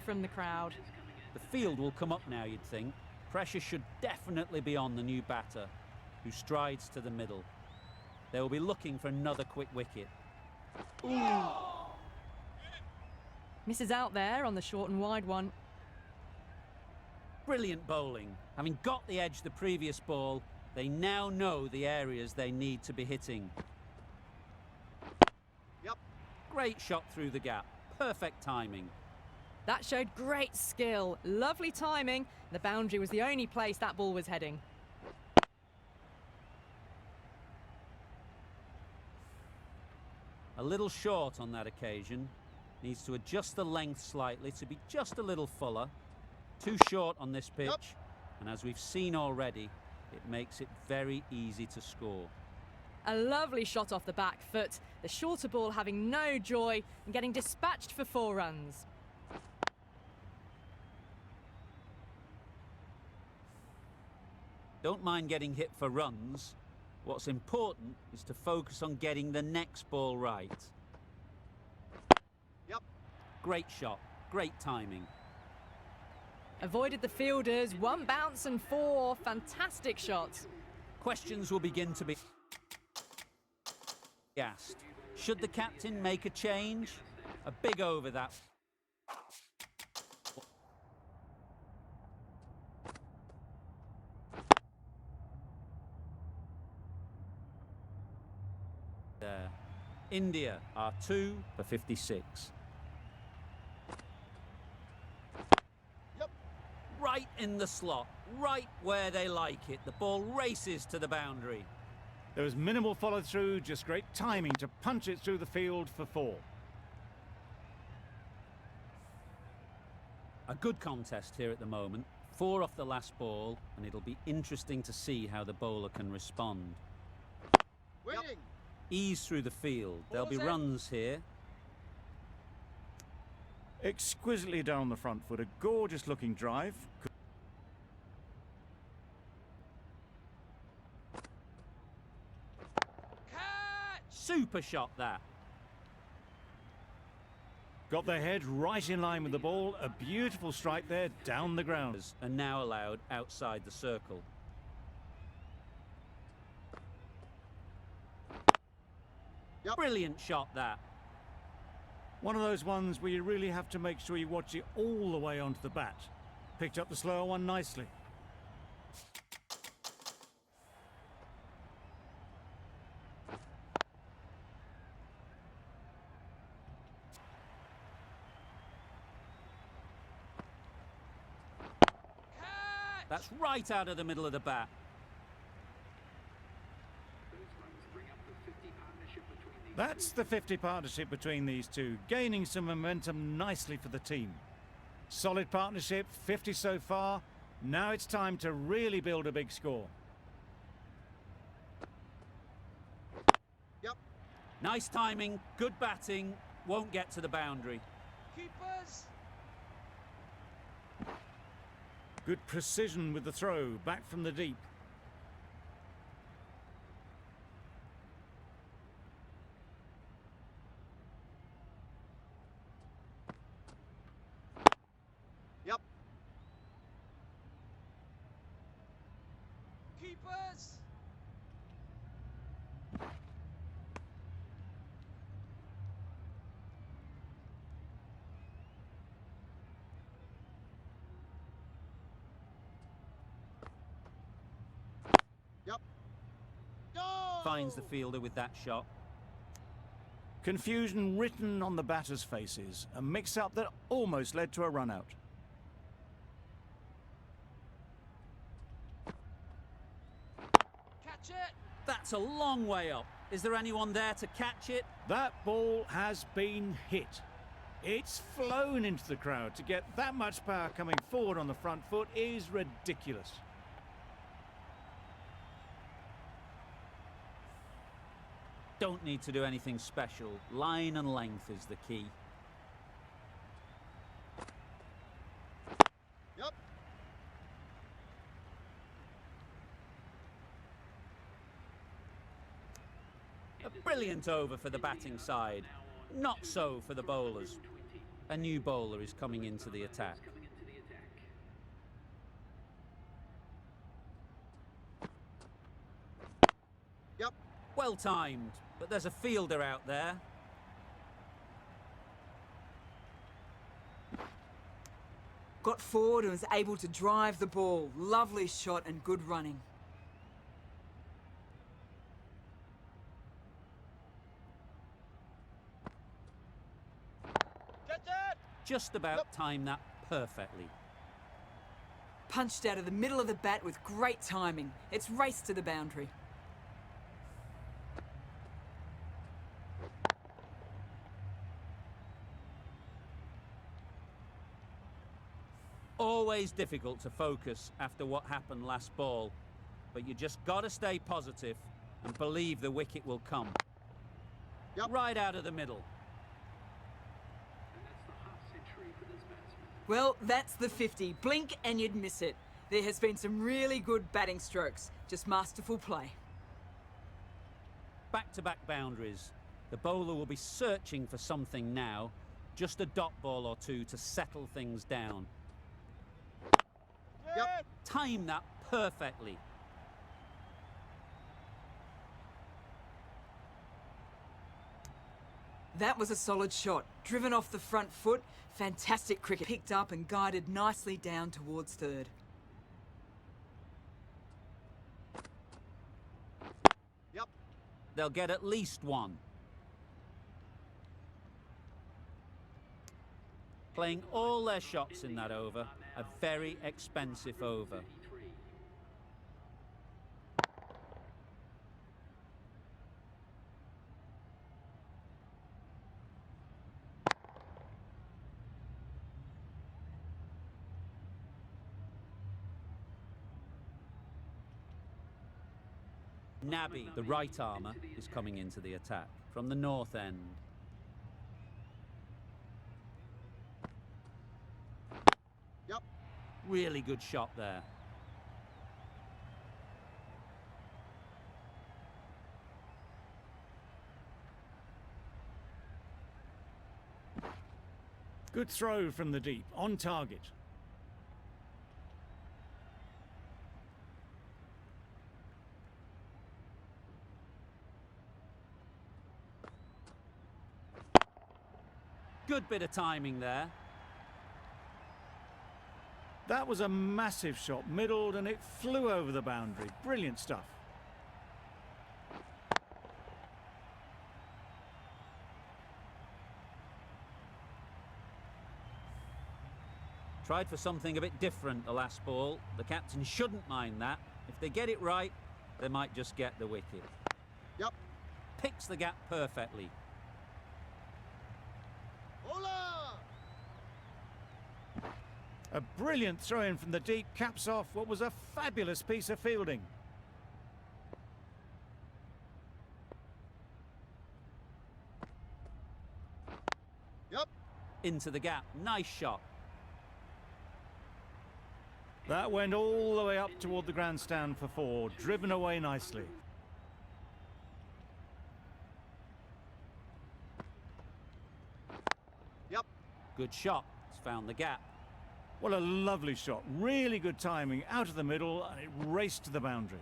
from the crowd. The field will come up now, you'd think. Pressure should definitely be on the new batter, who strides to the middle. They will be looking for another quick wicket. Ooh. Misses out there on the short and wide one. Brilliant bowling. Having got the edge the previous ball, they now know the areas they need to be hitting. Yep. Great shot through the gap. Perfect timing. That showed great skill. Lovely timing. The boundary was the only place that ball was heading. A little short on that occasion. Needs to adjust the length slightly to be just a little fuller. Too short on this pitch. Yep. And as we've seen already, it makes it very easy to score. A lovely shot off the back foot. The shorter ball having no joy and getting dispatched for 4 runs. Don't mind getting hit for runs. What's important is to focus on getting the next ball right. Yep. Great shot, great timing. Avoided the fielders, 1 bounce and 4. Fantastic shots. Questions will begin to be asked. Should the captain make a change? A big over that. There. India are 2 for 56. Yep. Right in the slot, right where they like it. The ball races to the boundary. There was minimal follow-through, just great timing to punch it through the field for 4. A good contest here at the moment. 4 off the last ball, and it'll be interesting to see how the bowler can respond. Winning. Yep. Ease through the field. There'll be runs here. Exquisitely down the front foot, a gorgeous looking drive. Super shot that. Got their head right in line with the ball. A beautiful strike there down the ground. Are now allowed outside the circle. Yep. Brilliant shot that. One of those ones where you really have to make sure you watch it all the way onto the bat. Picked up the slower one nicely. That's right out of the middle of the bat. That's the 50 partnership between these two, gaining some momentum nicely for the team. Solid partnership, 50 so far. Now it's time to really build a big score. Yep. Nice timing, good batting, won't get to the boundary. Keepers. Good precision with the throw, back from the deep. Yep. Keepers. Yep. Go! Finds the fielder with that shot. Confusion written on the batters' faces, a mix-up that almost led to a run-out. Catch it. That's a long way up. Is there anyone there to catch it? That ball has been hit. It's flown into the crowd. To get that much power coming forward on the front foot is ridiculous. Don't need to do anything special. Line and length is the key. Yep. A brilliant over for the batting side. Not so for the bowlers. A new bowler is coming into the attack. Yep. Well timed, but there's a fielder out there. Got forward and was able to drive the ball. Lovely shot and good running. Get it! Just about timed that perfectly. Punched out of the middle of the bat with great timing. It's raced to the boundary. Always difficult to focus after what happened last ball, but you just got to stay positive and believe the wicket will come. Yep. Right out of the middle. Well, that's the 50. Blink and you'd miss it. There has been some really good batting strokes. Just masterful play. Back-to-back boundaries. The bowler will be searching for something now. Just a dot ball or two to settle things down. Yep. Time that perfectly. That was a solid shot. Driven off the front foot. Fantastic cricket. Picked up and guided nicely down towards third. Yep. They'll get at least one. Playing all their shots in that over. A very expensive over. Nabi, the right armour, is coming into the attack from the north end. Yep. Really good shot there. Good throw from the deep, on target. Good bit of timing there. That was a massive shot, middled, and it flew over the boundary. Brilliant stuff. Tried for something a bit different the last ball. The captain shouldn't mind that. If they get it right, they might just get the wicket. Yep. Picks the gap perfectly. Hola! A brilliant throw-in from the deep caps off what was a fabulous piece of fielding. Yep. Into the gap. Nice shot. That went all the way up toward the grandstand for four, driven away nicely. Yep. Good shot. It's found the gap. What a lovely shot. Really good timing, out of the middle, and it raced to the boundary.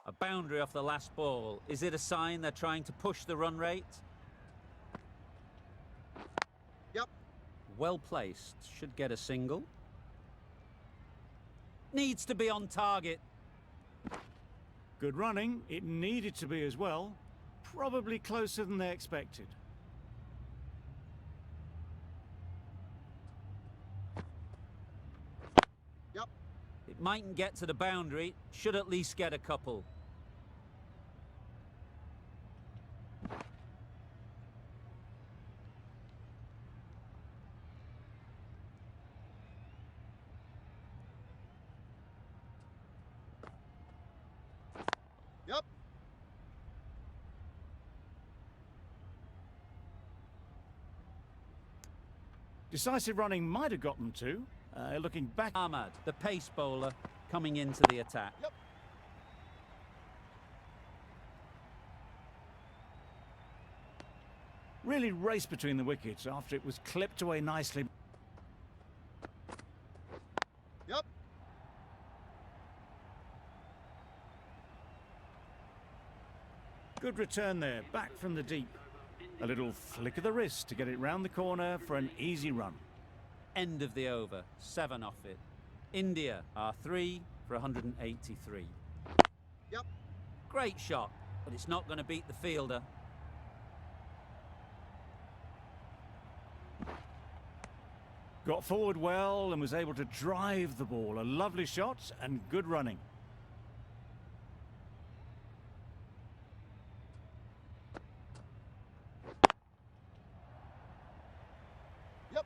A boundary off the last ball. Is it a sign they're trying to push the run rate? Yep. Well placed. Should get a single. Needs to be on target. Good running. It needed to be as well. Probably closer than they expected. Yep. It mightn't get to the boundary. Should at least get a couple. Yep. Decisive running might have got them to, Looking back. Ahmad, the pace bowler, coming into the attack. Yep. Really raced between the wickets after it was clipped away nicely. Yep. Good return there, back from the deep. A little flick of the wrist to get it round the corner for an easy run. End of the over, 7 off it. India are 3 for 183. Yep. Great shot, but it's not going to beat the fielder. Got forward well and was able to drive the ball. A lovely shot and good running. Yep.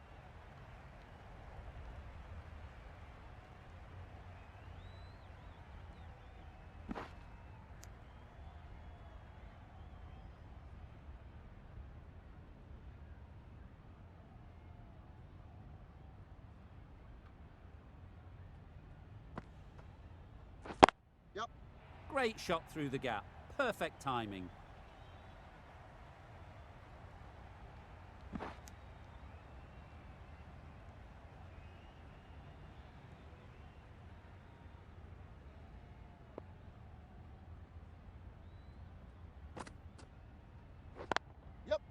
Yep. Great shot through the gap. Perfect timing. Yep.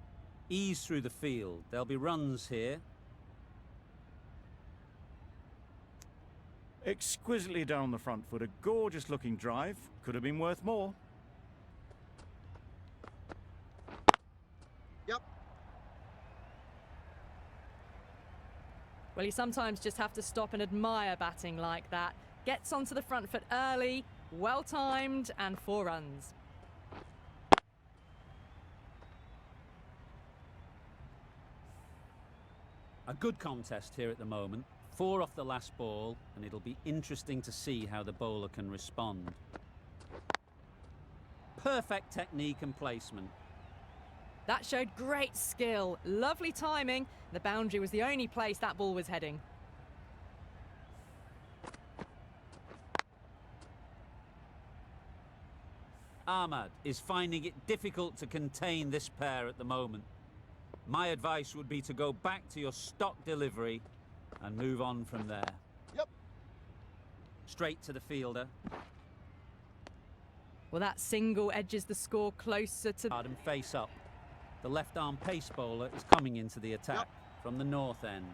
Ease through the field. There'll be runs here. Exquisitely down the front foot. A gorgeous looking drive. Could have been worth more. Yep. Well, you sometimes just have to stop and admire batting like that. Gets onto the front foot early, well timed, and 4 runs. A good contest here at the moment. 4 off the last ball, and it'll be interesting to see how the bowler can respond. Perfect technique and placement. That showed great skill, lovely timing. The boundary was the only place that ball was heading. Ahmad is finding it difficult to contain this pair at the moment. My advice would be to go back to your stock delivery and move on from there. Yep. Straight to the fielder. Well, that single edges the score closer to... Hard and face up. The left-arm pace bowler is coming into the attack Yep. from the north end.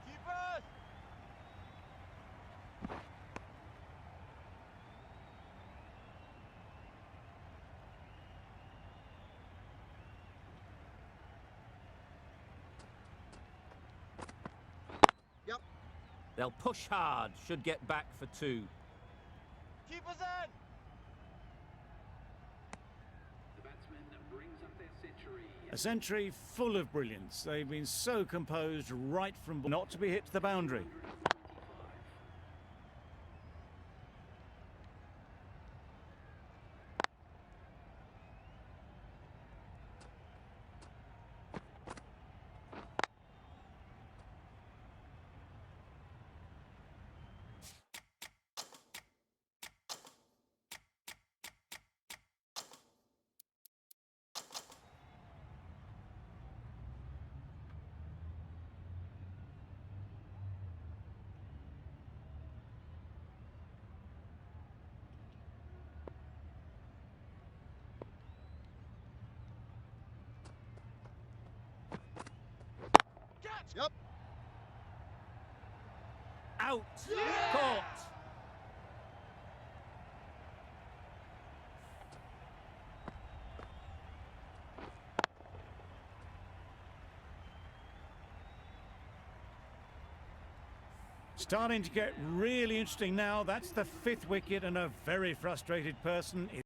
Keepers. Yep. They'll push hard, should get back for 2. Keepers in. A century full of brilliance. They've been so composed right from not to be hit to the boundary. Yep. Out! Caught! Starting to get really interesting now. That's the 5th wicket, and a very frustrated person.